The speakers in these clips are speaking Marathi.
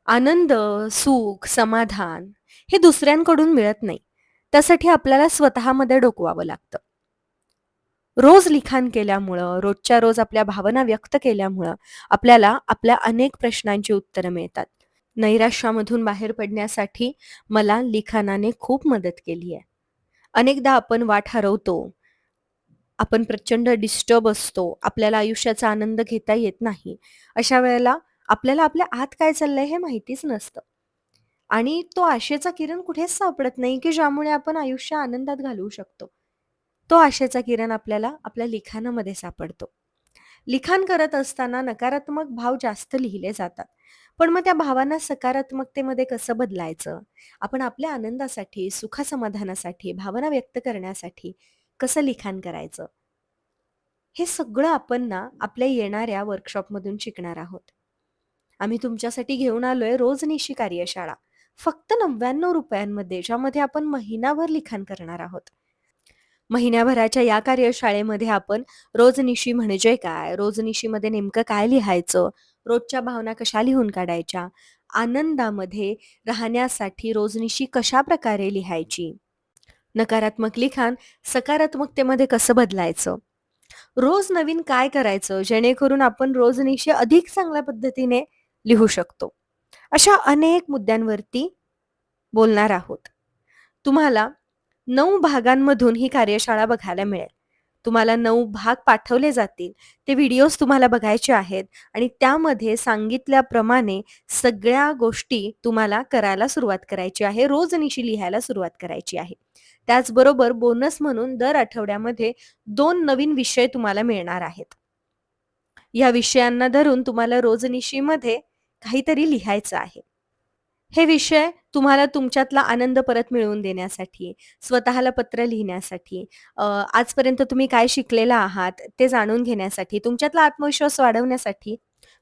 आनंद, सुख, समाधान हे दुसऱ्यांकडून मिळत नाही. त्यासाठी आपल्याला स्वतःमध्ये डोकवावं लागतं. रोज लिखाण केल्यामुळं, रोजच्या रोज आपल्या भावना व्यक्त केल्यामुळं आपल्याला आपल्या अनेक प्रश्नांची उत्तरं मिळतात. नैराश्यामधून बाहेर पडण्यासाठी मला लिखाणाने खूप मदत केली आहे. अनेकदा आपण वाट हरवतो. आपण प्रचंड डिस्टर्ब असतो. आपल्याला आयुष्याचा आनंद घेता येत नाही. अशा वेळेला आपल्याला आपल्या आत काय चाललंय हे माहितीच नसतं. आणि तो आशेचा किरण कुठेच सापडत नाही, की ज्यामुळे आपण आयुष्य आनंदात घालवू शकतो. तो आशेचा किरण आपल्याला आपल्या लिखाणामध्ये सापडतो. लिखाण करत असताना नकारात्मक भाव जास्त लिहिले जातात. पण मग त्या भावांना सकारात्मकतेमध्ये कसं बदलायचं? आपण आपल्या आनंदासाठी, सुखसमाधानासाठी, भावना व्यक्त करण्यासाठी कसं लिखाण करायचं? हे सगळं आपण ना आपल्या येणाऱ्या वर्कशॉपमधून शिकणार आहोत. आम्ही तुमच्यासाठी घेऊन आलोय रोजनिशी कार्यशाळा. फक्त ₹99 ज्यामध्ये आपण महिनाभर लिखाण करणार आहोत. महिन्याभराच्या या कार्यशाळेमध्ये आपण रोजनिशी म्हणजे काय? रोजनिशीमध्ये नेमकं काय लिहायचं? रोजच्या भावना कशा लिहून काढायच्या? आनंदामध्ये राहण्यासाठी रोजनिशी कशाप्रकारे लिहायची? नकारात्मक लिखाण सकारात्मकतेमध्ये कसं बदलायचं? रोज नवीन काय करायचं जेणेकरून आपण रोजनिशी अधिक चांगल्या पद्धतीने लिहू शकतो? अशा अनेक मुद्द्यांवरती बोलणार आहोत. तुम्हाला 9 भागांमधून ही कार्यशाळा बघायला मिळेल. तुम्हाला 9 भाग पाठवले जातील. ते व्हिडिओज तुम्हाला बघायचे आहेत आणि त्यामध्ये सांगितल्याप्रमाणे सगळ्या गोष्टी तुम्हाला करायला सुरुवात करायची आहे. रोजनिशी लिहायला सुरुवात करायची आहे. त्याचबरोबर बोनस म्हणून दर आठवड्यामध्ये 2 नवीन विषय तुम्हाला मिळणार आहेत. या विषयांना धरून तुम्हाला रोजनिशीमध्ये काहीतरी लिहायचं आहे. हे विषय तुम्हाला तुमच्यातला आनंद परत मिळवून देण्यासाठी, स्वतःला पत्र लिहिण्यासाठी, आजपर्यंत तुम्ही काय शिकलेला आहात ते जाणून घेण्यासाठी, तुमच्यातला आत्मविश्वास वाढवण्यासाठी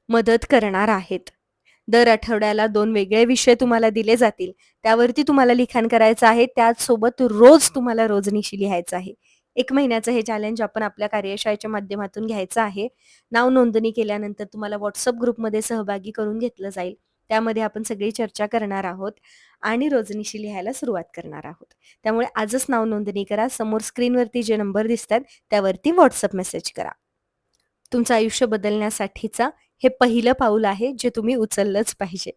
मदत करणार आहेत. दर आठवड्याला 2 वेगळे विषय तुम्हाला दिले जातील. त्यावरती तुम्हाला लिखाण करायचं आहे. त्याचसोबत रोज तुम्हाला रोजनिशी लिहायचं आहे. 1 महिन्याचं हे चॅलेंज आपण आपल्या कार्यशाळेच्या माध्यमातून घ्यायचं आहे. नाव नोंदणी केल्यानंतर तुम्हाला WhatsApp ग्रुपमध्ये सहभागी करून घेतलं जाईल. त्यामध्ये आपण सगळी चर्चा करणार आहोत आणि रोजनिशी लिहायला सुरुवात करणार आहोत. त्यामुळे आजच नाव नोंदणी करा. समोर स्क्रीनवरती जे नंबर दिसतात त्यावरती WhatsApp मेसेज करा. तुमचं आयुष्य बदलण्यासाठीचा हे पहिलं पाऊल आहे जे तुम्ही उचललंच पाहिजे.